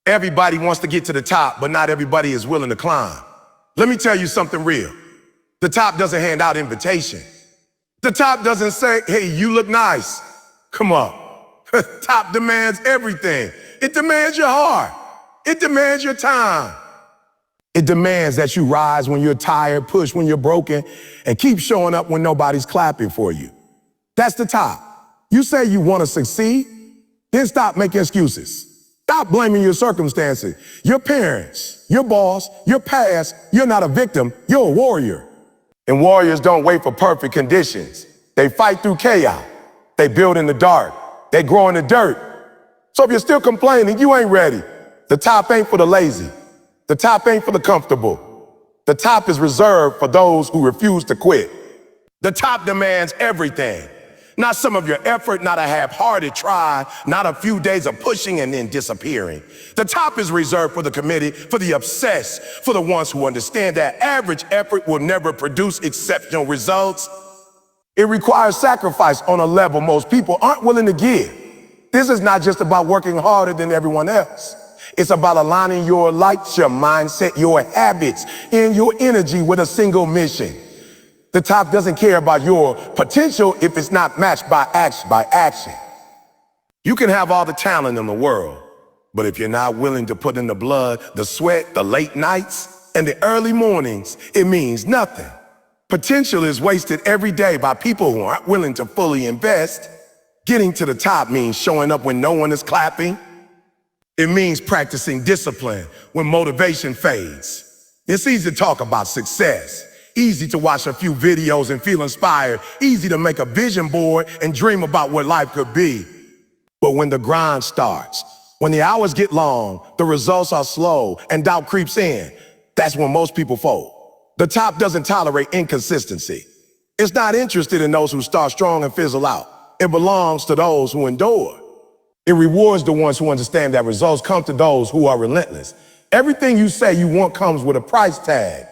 Everybody wants to get to the top, but not everybody is willing to climb. Let me tell you something real. The top doesn't hand out invitations. The top doesn't say, hey, you look nice. Come on. Top demands everything. It demands your heart. It demands your time. It demands that you rise when you're tired, push when you're broken, and keep showing up when nobody's clapping for you. That's the top. You say you want to succeed, then stop making excuses. Stop blaming your circumstances, your parents, your boss, your past. You're not a victim, you're a warrior. And warriors don't wait for perfect conditions. They fight through chaos. They build in the dark. They grow in the dirt. So if you're still complaining, you ain't ready. The top ain't for the lazy. The top ain't for the comfortable. The top is reserved for those who refuse to quit. The top demands everything. Not some of your effort, not a half-hearted try, not a few days of pushing and then disappearing. The top is reserved for the committed, for the obsessed, for the ones who understand that average effort will never produce exceptional results. It requires sacrifice on a level most people aren't willing to give. This is not just about working harder than everyone else. It's about aligning your lights, your mindset, your habits, and your energy with a single mission. The top doesn't care about your potential if it's not matched by action. You can have all the talent in the world, but if you're not willing to put in the blood, the sweat, the late nights, and the early mornings, it means nothing. Potential is wasted every day by people who aren't willing to fully invest. Getting to the top means showing up when no one is clapping. It means practicing discipline when motivation fades. It's easy to talk about success. Easy to watch a few videos and feel inspired. Easy to make a vision board and dream about what life could be. But when the grind starts, when the hours get long, the results are slow, and doubt creeps in, that's when most people fold. The top doesn't tolerate inconsistency. It's not interested in those who start strong and fizzle out. It belongs to those who endure. It rewards the ones who understand that results come to those who are relentless. Everything you say you want comes with a price tag.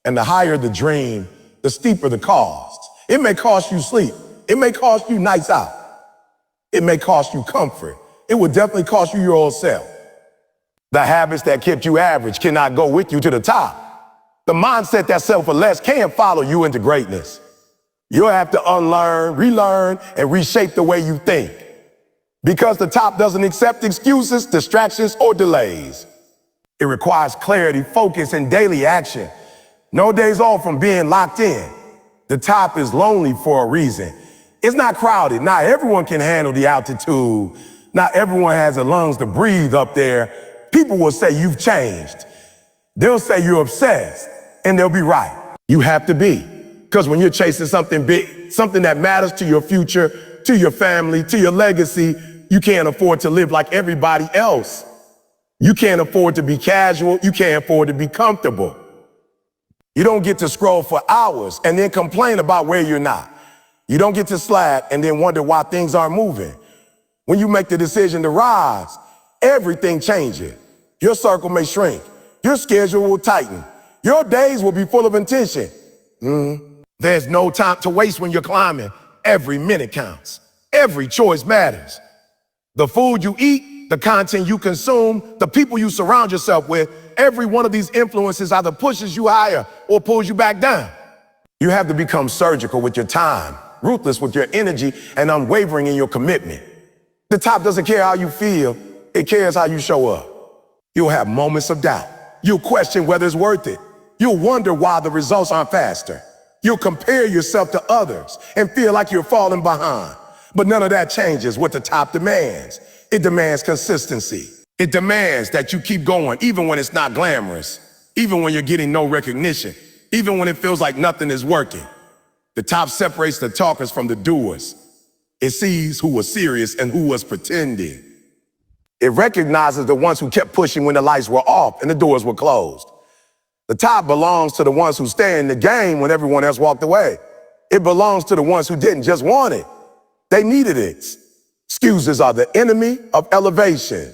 And the higher the dream, the steeper the cost. It may cost you sleep. It may cost you nights out. It may cost you comfort. It will definitely cost you your old self. The habits that kept you average cannot go with you to the top. The mindset that settled for less can't follow you into greatness. You'll have to unlearn, relearn, and reshape the way you think. Because the top doesn't accept excuses, distractions, or delays. It requires clarity, focus, and daily action. No days off from being locked in. The top is lonely for a reason. It's not crowded. Not everyone can handle the altitude. Not everyone has the lungs to breathe up there. People will say you've changed. They'll say you're obsessed, and they'll be right. You have to be. Because when you're chasing something big, something that matters to your future, to your family, to your legacy, you can't afford to live like everybody else. You can't afford to be casual. You can't afford to be comfortable. You don't get to scroll for hours and then complain about where you're not. You don't get to slack and then wonder why things aren't moving. When you make the decision to rise, everything changes. Your circle may shrink. Your schedule will tighten. Your days will be full of intention. There's no time to waste when you're climbing. Every minute counts. Every choice matters. The food you eat, the content you consume, the people you surround yourself with, every one of these influences either pushes you higher or pulls you back down. You have to become surgical with your time, ruthless with your energy, and unwavering in your commitment. The top doesn't care how you feel, it cares how you show up. You'll have moments of doubt. You'll question whether it's worth it. You'll wonder why the results aren't faster. You'll compare yourself to others and feel like you're falling behind. But none of that changes what the top demands. It demands consistency. It demands that you keep going even when it's not glamorous, even when you're getting no recognition, even when it feels like nothing is working. The top separates the talkers from the doers. It sees who was serious and who was pretending. It recognizes the ones who kept pushing when the lights were off and the doors were closed. The top belongs to the ones who stay in the game when everyone else walked away. It belongs to the ones who didn't just want it. They needed it. Excuses are the enemy of elevation.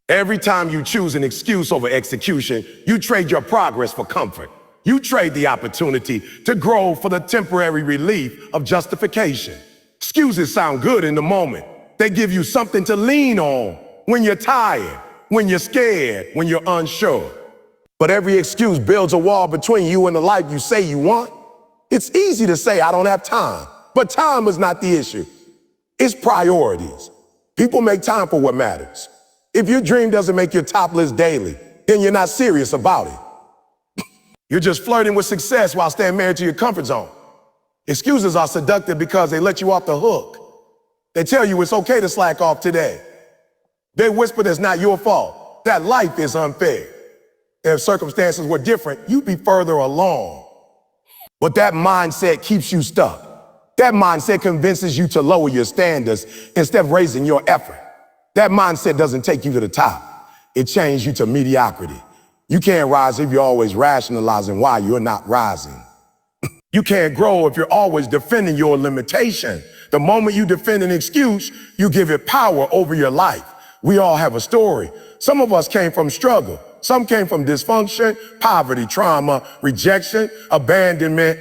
Every time you choose an excuse over execution, you trade your progress for comfort. You trade the opportunity to grow for the temporary relief of justification. Excuses sound good in the moment. They give you something to lean on when you're tired, when you're scared, when you're unsure. But every excuse builds a wall between you and the life you say you want. It's easy to say, I don't have time, but time is not the issue. It's priorities. People make time for what matters. If your dream doesn't make your top list daily, then you're not serious about it. You're just flirting with success while staying married to your comfort zone. Excuses are seductive because they let you off the hook. They tell you it's okay to slack off today. They whisper that's not your fault, that life is unfair. If circumstances were different, you'd be further along. But that mindset keeps you stuck. That mindset convinces you to lower your standards instead of raising your effort. That mindset doesn't take you to the top. It changes you to mediocrity. You can't rise if you're always rationalizing why you're not rising. You can't grow if you're always defending your limitation. The moment you defend an excuse, you give it power over your life. We all have a story. Some of us came from struggle. Some came from dysfunction, poverty, trauma, rejection, abandonment.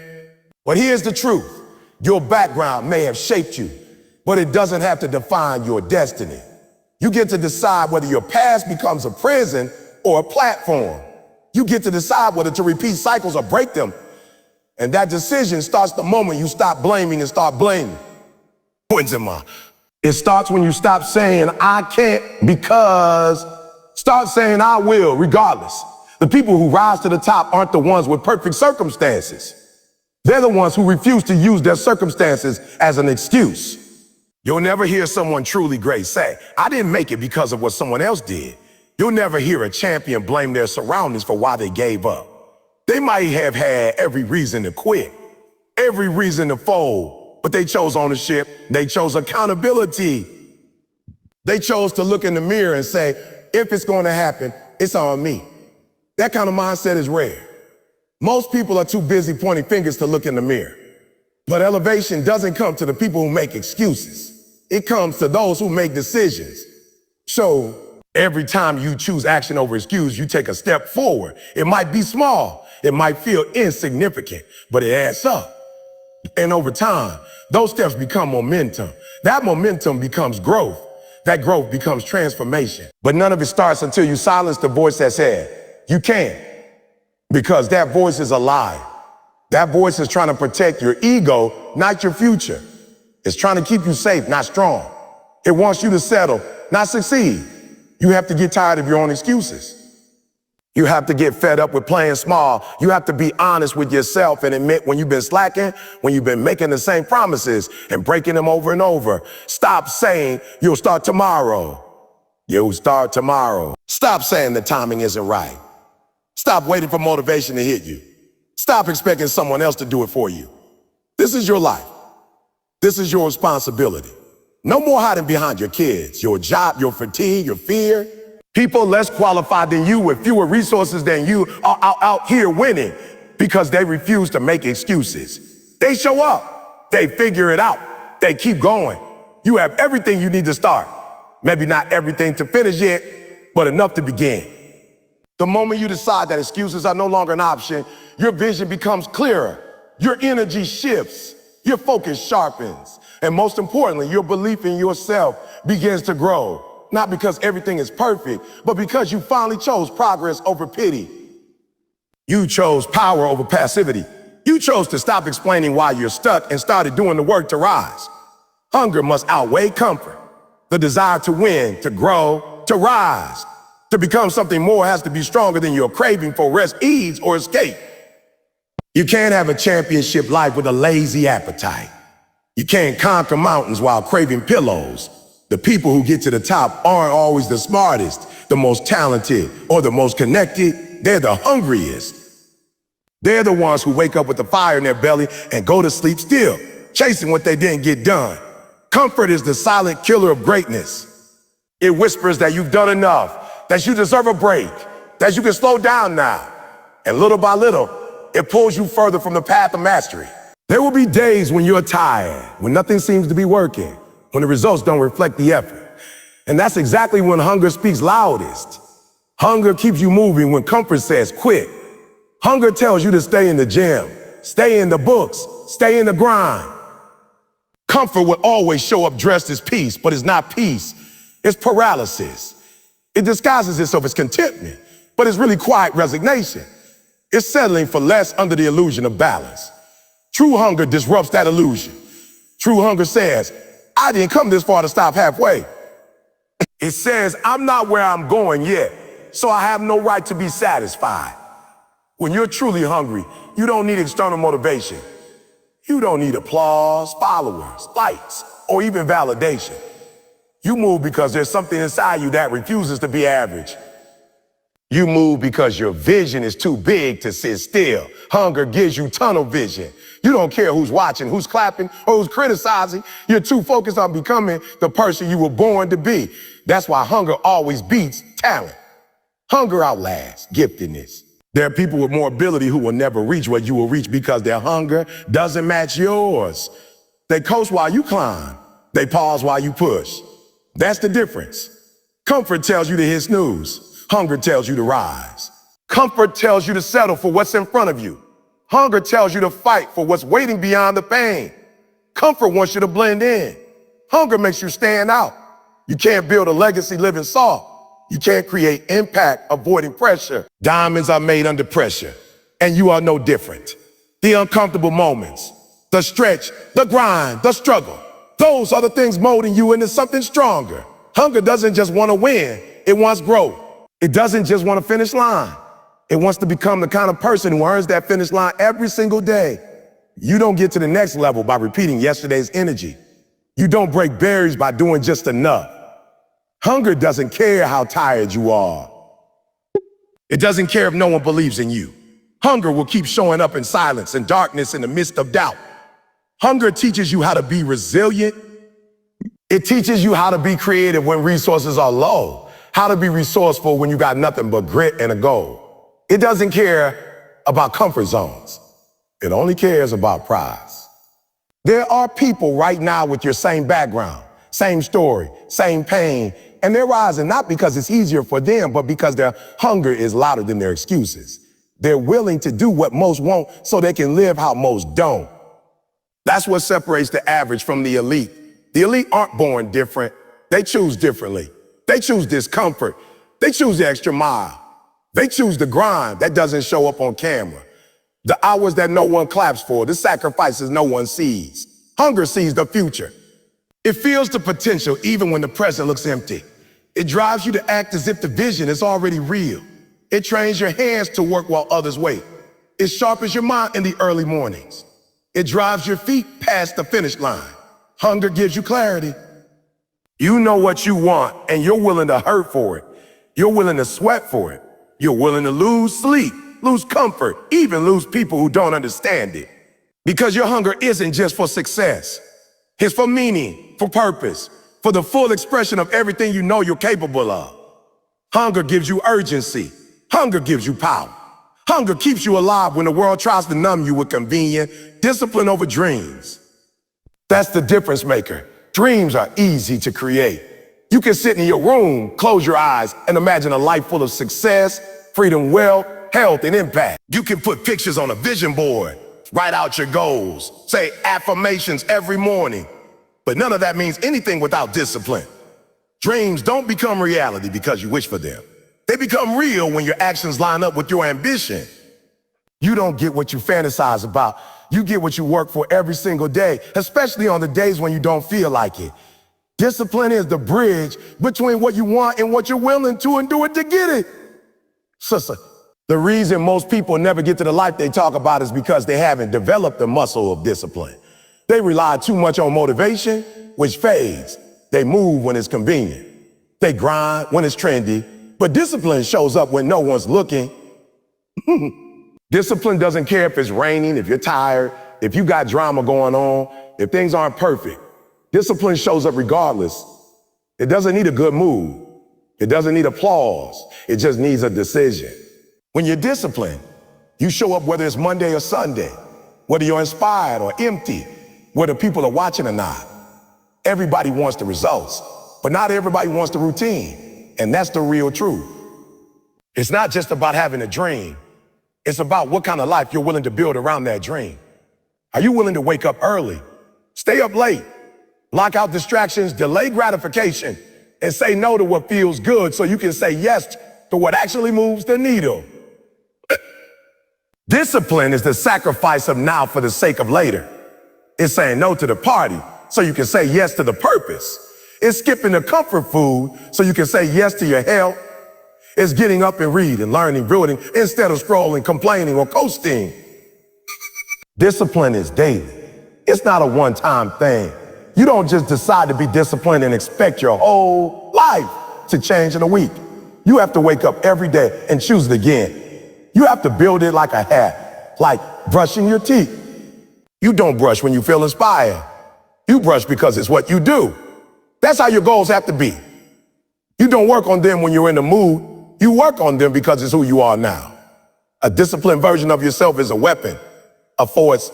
But here's the truth. Your background may have shaped you, but it doesn't have to define your destiny. You get to decide whether your past becomes a prison or a platform. You get to decide whether to repeat cycles or break them. And that decision starts the moment you stop blaming and start blaming. It starts when you stop saying, I can't because, start saying, I will, regardless. The people who rise to the top aren't the ones with perfect circumstances. They're the ones who refuse to use their circumstances as an excuse. You'll never hear someone truly great say, I didn't make it because of what someone else did. You'll never hear a champion blame their surroundings for why they gave up. They might have had every reason to quit, every reason to fold, but they chose ownership. They chose accountability. They chose to look in the mirror and say, if it's going to happen, it's on me. That kind of mindset is rare. Most people are too busy pointing fingers to look in the mirror. But elevation doesn't come to the people who make excuses. It comes to those who make decisions. So every time you choose action over excuse, you take a step forward. It might be small. It might feel insignificant, but it adds up. And over time, those steps become momentum. That momentum becomes growth. That growth becomes transformation. But none of it starts until you silence the voice that said, you can't. Because that voice is a lie. That voice is trying to protect your ego, not your future. It's trying to keep you safe, not strong. It wants you to settle, not succeed. You have to get tired of your own excuses. You have to get fed up with playing small. You have to be honest with yourself and admit when you've been slacking, when you've been making the same promises and breaking them over and over. Stop saying you'll start tomorrow. You'll start tomorrow. Stop saying the timing isn't right. Stop waiting for motivation to hit you. Stop expecting someone else to do it for you. This is your life. This is your responsibility. No more hiding behind your kids, your job, your fatigue, your fear. People less qualified than you with fewer resources than you are out here winning because they refuse to make excuses. They show up. They figure it out. They keep going. You have everything you need to start. Maybe not everything to finish yet, but enough to begin. The moment you decide that excuses are no longer an option, your vision becomes clearer. Your energy shifts. Your focus sharpens. And most importantly, your belief in yourself begins to grow. Not because everything is perfect, but because you finally chose progress over pity. You chose power over passivity. You chose to stop explaining why you're stuck and started doing the work to rise. Hunger must outweigh comfort. The desire to win, to grow, to rise. To become something more has to be stronger than your craving for rest, ease, or escape. You can't have a championship life with a lazy appetite. You can't conquer mountains while craving pillows. The people who get to the top aren't always the smartest, the most talented, or the most connected. They're the hungriest. They're the ones who wake up with the fire in their belly and go to sleep still, chasing what they didn't get done. Comfort is the silent killer of greatness. It whispers that you've done enough, that you deserve a break, that you can slow down now. And little by little, it pulls you further from the path of mastery. There will be days when you're tired, when nothing seems to be working, when the results don't reflect the effort. And that's exactly when hunger speaks loudest. Hunger keeps you moving when comfort says quit. Hunger tells you to stay in the gym, stay in the books, stay in the grind. Comfort will always show up dressed as peace, but it's not peace. It's paralysis. It disguises itself as contentment, but it's really quiet resignation. It's settling for less under the illusion of balance. True hunger disrupts that illusion. True hunger says, I didn't come this far to stop halfway. It says, I'm not where I'm going yet, so I have no right to be satisfied. When you're truly hungry, you don't need external motivation. You don't need applause, followers, likes, or even validation. You move because there's something inside you that refuses to be average. You move because your vision is too big to sit still. Hunger gives you tunnel vision. You don't care who's watching, who's clapping, or who's criticizing. You're too focused on becoming the person you were born to be. That's why hunger always beats talent. Hunger outlasts giftedness. There are people with more ability who will never reach what you will reach because their hunger doesn't match yours. They coast while you climb. They pause while you push. That's the difference. Comfort tells you to hit snooze. Hunger tells you to rise. Comfort tells you to settle for what's in front of you. Hunger tells you to fight for what's waiting beyond the pain. Comfort wants you to blend in. Hunger makes you stand out. You can't build a legacy living soft. You can't create impact avoiding pressure. Diamonds are made under pressure, and you are no different. The uncomfortable moments, the stretch, the grind, the struggle, those are the things molding you into something stronger. Hunger doesn't just want to win, it wants growth. It doesn't just want to finish line. It wants to become the kind of person who earns that finish line every single day. You don't get to the next level by repeating yesterday's energy. You don't break barriers by doing just enough. Hunger doesn't care how tired you are. It doesn't care if no one believes in you. Hunger will keep showing up in silence and darkness in the midst of doubt. Hunger teaches you how to be resilient. It teaches you how to be creative when resources are low, how to be resourceful when you got nothing but grit and a goal. It doesn't care about comfort zones. It only cares about prize. There are people right now with your same background, same story, same pain, and they're rising not because it's easier for them, but because their hunger is louder than their excuses. They're willing to do what most won't so they can live how most don't. That's what separates the average from the elite. The elite aren't born different. They choose differently. They choose discomfort. They choose the extra mile. They choose the grind that doesn't show up on camera. The hours that no one claps for, the sacrifices no one sees. Hunger sees the future. It feels the potential even when the present looks empty. It drives you to act as if the vision is already real. It trains your hands to work while others wait. It sharpens your mind in the early mornings. It drives your feet past the finish line. Hunger gives you clarity. You know what you want, and you're willing to hurt for it. You're willing to sweat for it. You're willing to lose sleep, lose comfort, even lose people who don't understand it. Because your hunger isn't just for success. It's for meaning, for purpose, for the full expression of everything you know you're capable of. Hunger gives you urgency. Hunger gives you power. Hunger keeps you alive when the world tries to numb you with convenient discipline over dreams. That's the difference maker. Dreams are easy to create. You can sit in your room, close your eyes, and imagine a life full of success, freedom, wealth, health, and impact. You can put pictures on a vision board, write out your goals, say affirmations every morning. But none of that means anything without discipline. Dreams don't become reality because you wish for them. They become real when your actions line up with your ambition. You don't get what you fantasize about. You get what you work for every single day, especially on the days when you don't feel like it. Discipline is the bridge between what you want and what you're willing to endure to get it. Sister, the reason most people never get to the life they talk about is because they haven't developed the muscle of discipline. They rely too much on motivation, which fades. They move when it's convenient. They grind when it's trendy, but discipline shows up when no one's looking. Discipline doesn't care if it's raining, if you're tired, if you got drama going on, if things aren't perfect. Discipline shows up regardless. It doesn't need a good mood. It doesn't need applause. It just needs a decision. When you're disciplined, you show up whether it's Monday or Sunday, whether you're inspired or empty, whether people are watching or not. Everybody wants the results, but not everybody wants the routine. And that's the real truth. It's not just about having a dream. It's about what kind of life you're willing to build around that dream. Are you willing to wake up early, stay up late, block out distractions, delay gratification, and say no to what feels good so you can say yes to what actually moves the needle. Discipline is the sacrifice of now for the sake of later. It's saying no to the party so you can say yes to the purpose. It's skipping the comfort food so you can say yes to your health. It's getting up and reading, learning, building instead of scrolling, complaining, or coasting. Discipline is daily. It's not a one-time thing. You don't just decide to be disciplined and expect your whole life to change in a week. You have to wake up every day and choose it again. You have to build it like a habit, like brushing your teeth. You don't brush when you feel inspired. You brush because it's what you do. That's how your goals have to be. You don't work on them when you're in the mood. You work on them because it's who you are now. A disciplined version of yourself is a weapon, a force,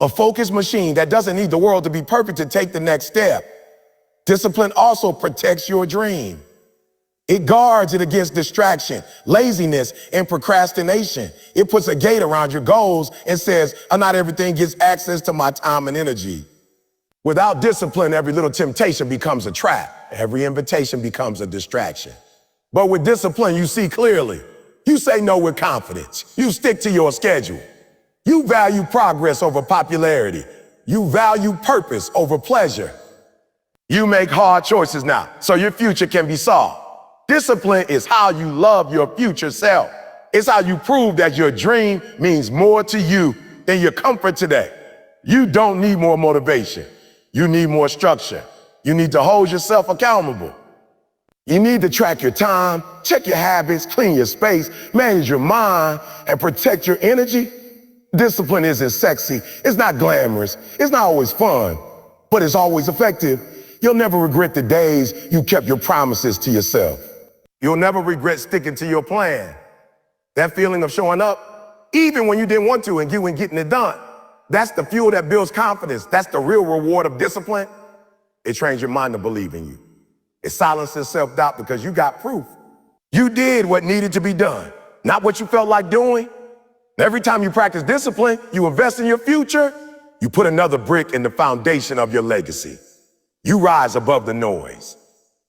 a focused machine that doesn't need the world to be perfect to take the next step. Discipline also protects your dream. It guards it against distraction, laziness, and procrastination. It puts a gate around your goals and says, not everything gets access to my time and energy. Without discipline, every little temptation becomes a trap. Every invitation becomes a distraction. But with discipline, you see clearly. You say no with confidence. You stick to your schedule. You value progress over popularity. You value purpose over pleasure. You make hard choices now so your future can be solved. Discipline is how you love your future self. It's how you prove that your dream means more to you than your comfort today. You don't need more motivation. You need more structure. You need to hold yourself accountable. You need to track your time, check your habits, clean your space, manage your mind, and protect your energy. Discipline isn't sexy. It's not glamorous. It's not always fun, but it's always effective. You'll never regret the days you kept your promises to yourself. You'll never regret sticking to your plan. That feeling of showing up, even when you didn't want to and you and getting it done, that's the fuel that builds confidence. That's the real reward of discipline. It trains your mind to believe in you. It silences self-doubt because you got proof. You did what needed to be done, not what you felt like doing. Every time you practice discipline, you invest in your future, you put another brick in the foundation of your legacy. You rise above the noise.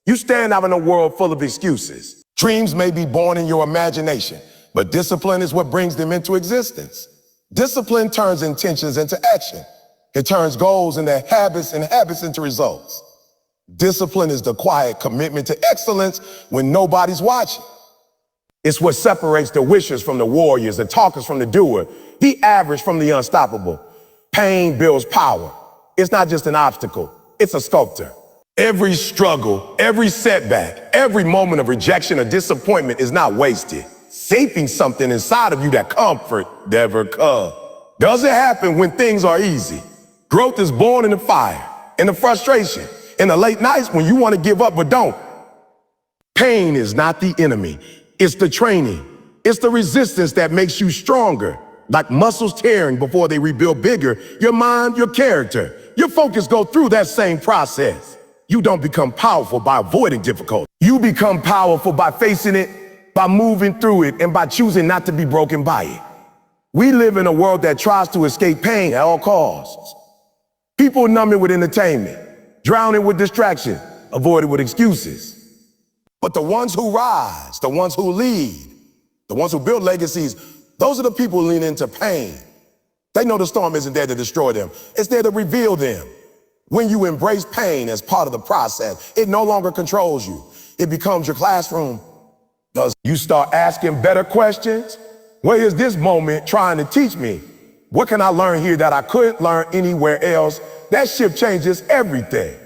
You stand out in a world full of excuses. Dreams may be born in your imagination, but discipline is what brings them into existence. Discipline turns intentions into action. It turns goals into habits and habits into results. Discipline is the quiet commitment to excellence when nobody's watching. It's what separates the wishers from the warriors, the talkers from the doer, the average from the unstoppable. Pain builds power. It's not just an obstacle, it's a sculptor. Every struggle, every setback, every moment of rejection or disappointment is not wasted. Shaping something inside of you that comfort never comes. Doesn't happen when things are easy. Growth is born in the fire, in the frustration, in the late nights when you want to give up but don't. Pain is not the enemy. It's the training. It's the resistance that makes you stronger. Like muscles tearing before they rebuild bigger, your mind, your character, your focus go through that same process. You don't become powerful by avoiding difficulty. You become powerful by facing it, by moving through it, and by choosing not to be broken by it. We live in a world that tries to escape pain at all costs. People numb it with entertainment, drown it with distraction, avoid it with excuses. But the ones who rise, the ones who lead, the ones who build legacies, those are the people who lean into pain. They know the storm isn't there to destroy them. It's there to reveal them. When you embrace pain as part of the process, it no longer controls you. It becomes your classroom. Does you start asking better questions? What is this moment trying to teach me? What can I learn here that I couldn't learn anywhere else? That shift changes everything.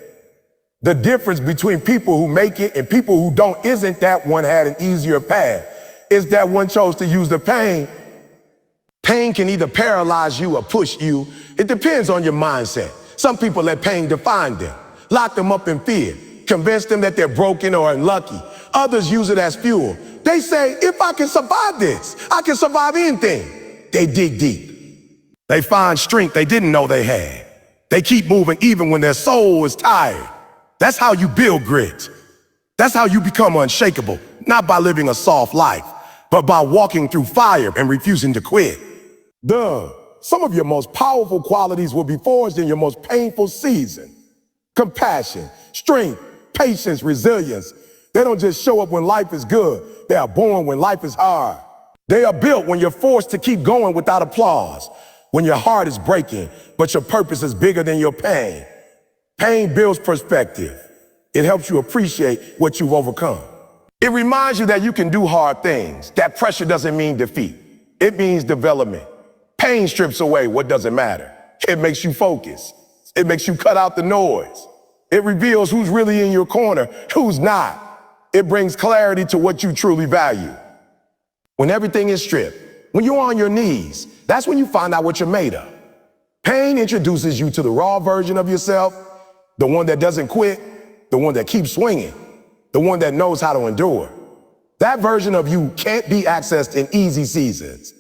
The difference between people who make it and people who don't isn't that one had an easier path. It's that one chose to use the pain. Pain can either paralyze you or push you. It depends on your mindset. Some people let pain define them, lock them up in fear, convince them that they're broken or unlucky. Others use it as fuel. They say, if I can survive this, I can survive anything. They dig deep. They find strength they didn't know they had. They keep moving even when their soul is tired. That's how you build grit. That's how you become unshakable, not by living a soft life, but by walking through fire and refusing to quit. Some of your most powerful qualities will be forged in your most painful season. Compassion, strength, patience, resilience. They don't just show up when life is good. They are born when life is hard. They are built when you're forced to keep going without applause, when your heart is breaking, but your purpose is bigger than your pain. Pain builds perspective. It helps you appreciate what you've overcome. It reminds you that you can do hard things. That pressure doesn't mean defeat. It means development. Pain strips away what doesn't matter. It makes you focus. It makes you cut out the noise. It reveals who's really in your corner, who's not. It brings clarity to what you truly value. When everything is stripped, when you're on your knees, that's when you find out what you're made of. Pain introduces you to the raw version of yourself, the one that doesn't quit, the one that keeps swinging, the one that knows how to endure. That version of you can't be accessed in easy seasons.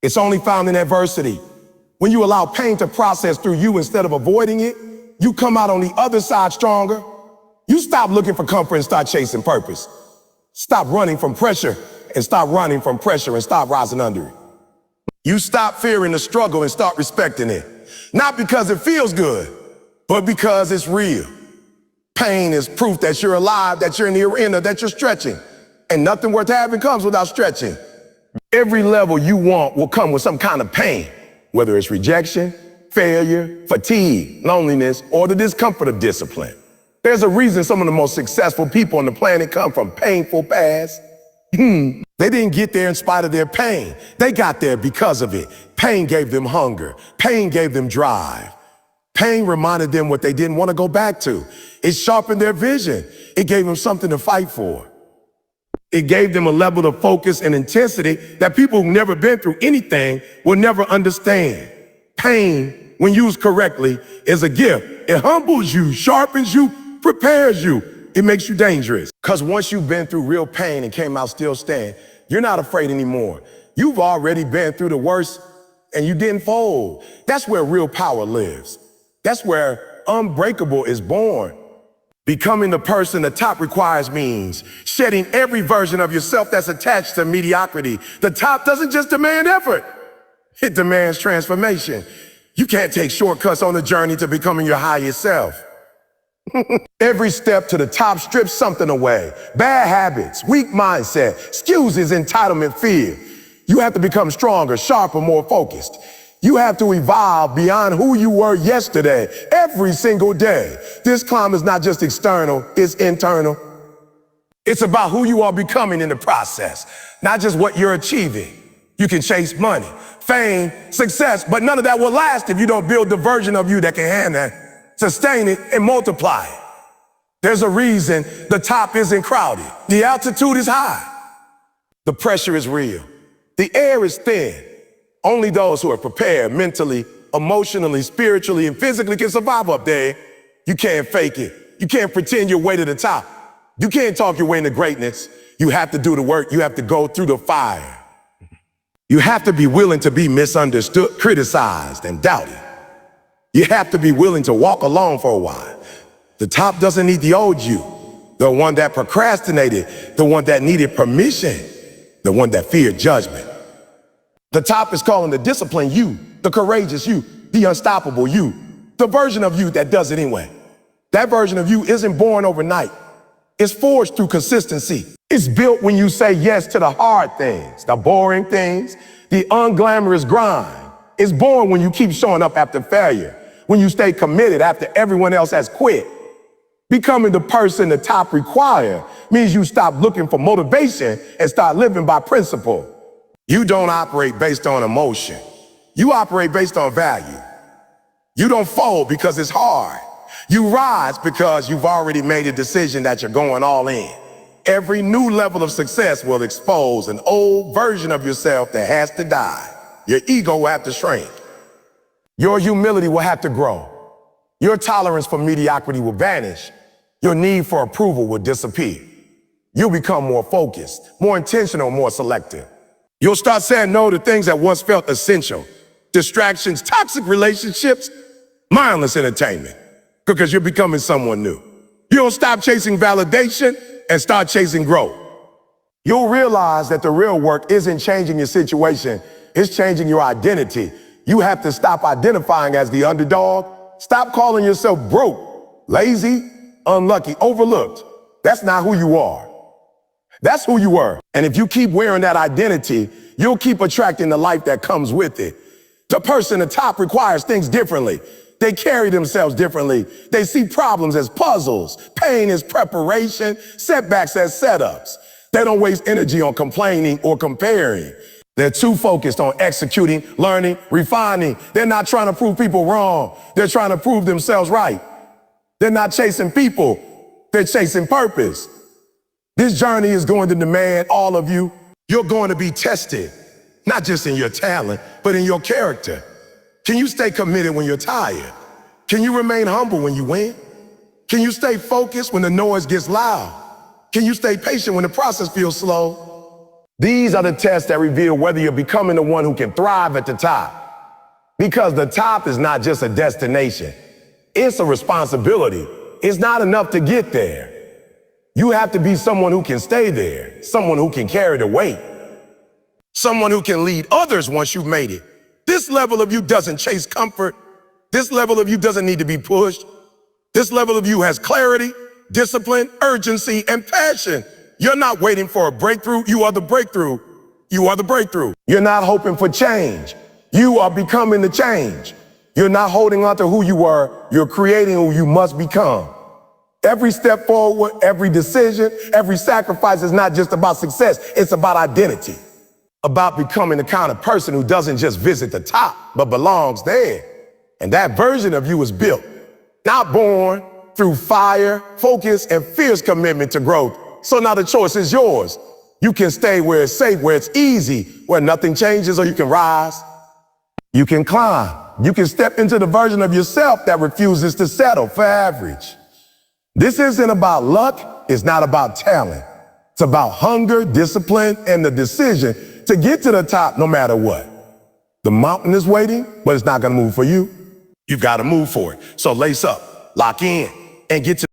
It's only found in adversity. When you allow pain to process through you instead of avoiding it, you come out on the other side stronger. You stop looking for comfort and start chasing purpose. Stop running from pressure and stop running from pressure and stop rising under it. You stop fearing the struggle and start respecting it. Not because it feels good, but because it's real. Pain is proof that you're alive, that you're in the arena, that you're stretching. And nothing worth having comes without stretching. Every level you want will come with some kind of pain, whether it's rejection, failure, fatigue, loneliness, or the discomfort of discipline. There's a reason some of the most successful people on the planet come from painful pasts. They didn't get there in spite of their pain. They got there because of it. Pain gave them hunger. Pain gave them drive. Pain reminded them what they didn't want to go back to. It sharpened their vision. It gave them something to fight for. It gave them a level of focus and intensity that people who've never been through anything will never understand. Pain, when used correctly, is a gift. It humbles you, sharpens you, prepares you. It makes you dangerous. Because once you've been through real pain and came out still standing, you're not afraid anymore. You've already been through the worst and you didn't fold. That's where real power lives. That's where unbreakable is born. Becoming the person the top requires means shedding every version of yourself that's attached to mediocrity. The top doesn't just demand effort. It demands transformation. You can't take shortcuts on the journey to becoming your highest self. Every step to the top strips something away. Bad habits, weak mindset, excuses, entitlement, fear. You have to become stronger, sharper, more focused. You have to evolve beyond who you were yesterday, every single day. This climb is not just external, it's internal. It's about who you are becoming in the process, not just what you're achieving. You can chase money, fame, success, but none of that will last if you don't build the version of you that can handle that, sustain it, and multiply it. There's a reason the top isn't crowded. The altitude is high. The pressure is real. The air is thin. Only those who are prepared mentally, emotionally, spiritually, and physically can survive up there. You can't fake it. You can't pretend your way to the top. You can't talk your way into greatness. You have to do the work. You have to go through the fire. You have to be willing to be misunderstood, criticized, and doubted. You have to be willing to walk alone for a while. The top doesn't need the old you, the one that procrastinated, the one that needed permission, the one that feared judgment. The top is calling the disciplined you, the courageous you, the unstoppable you, the version of you that does it anyway. That version of you isn't born overnight. It's forged through consistency. It's built when you say yes to the hard things, the boring things, the unglamorous grind. It's born when you keep showing up after failure, when you stay committed after everyone else has quit. Becoming the person the top require means you stop looking for motivation and start living by principle. You don't operate based on emotion. You operate based on value. You don't fold because it's hard. You rise because you've already made a decision that you're going all in. Every new level of success will expose an old version of yourself that has to die. Your ego will have to shrink. Your humility will have to grow. Your tolerance for mediocrity will vanish. Your need for approval will disappear. You'll become more focused, more intentional, more selective. You'll start saying no to things that once felt essential. Distractions, toxic relationships, mindless entertainment, because you're becoming someone new. You'll stop chasing validation and start chasing growth. You'll realize that the real work isn't changing your situation, it's changing your identity. You have to stop identifying as the underdog. Stop calling yourself broke, lazy, unlucky, overlooked. That's not who you are. That's who you were. And if you keep wearing that identity, you'll keep attracting the life that comes with it. The person at the top requires things differently. They carry themselves differently. They see problems as puzzles, pain as preparation, setbacks as setups. They don't waste energy on complaining or comparing. They're too focused on executing, learning, refining. They're not trying to prove people wrong. They're trying to prove themselves right. They're not chasing people. They're chasing purpose. This journey is going to demand all of you. You're going to be tested, not just in your talent, but in your character. Can you stay committed when you're tired? Can you remain humble when you win? Can you stay focused when the noise gets loud? Can you stay patient when the process feels slow? These are the tests that reveal whether you're becoming the one who can thrive at the top. Because the top is not just a destination. It's a responsibility. It's not enough to get there. You have to be someone who can stay there, someone who can carry the weight, someone who can lead others once you've made it. This level of you doesn't chase comfort. This level of you doesn't need to be pushed. This level of you has clarity, discipline, urgency, and passion. You're not waiting for a breakthrough. You are the breakthrough. You are the breakthrough. You're not hoping for change. You are becoming the change. You're not holding on to who you were. You're creating who you must become. Every step forward, every decision, every sacrifice is not just about success. It's about identity, about becoming the kind of person who doesn't just visit the top, but belongs there. And that version of you is built, not born, through fire, focus, and fierce commitment to growth. So now the choice is yours. You can stay where it's safe, where it's easy, where nothing changes, or you can rise. You can climb. You can step into the version of yourself that refuses to settle for average. This isn't about luck. It's not about talent. It's about hunger, discipline, and the decision to get to the top no matter what. The mountain is waiting, but it's not going to move for you. You've got to move for it. So lace up, lock in, and get to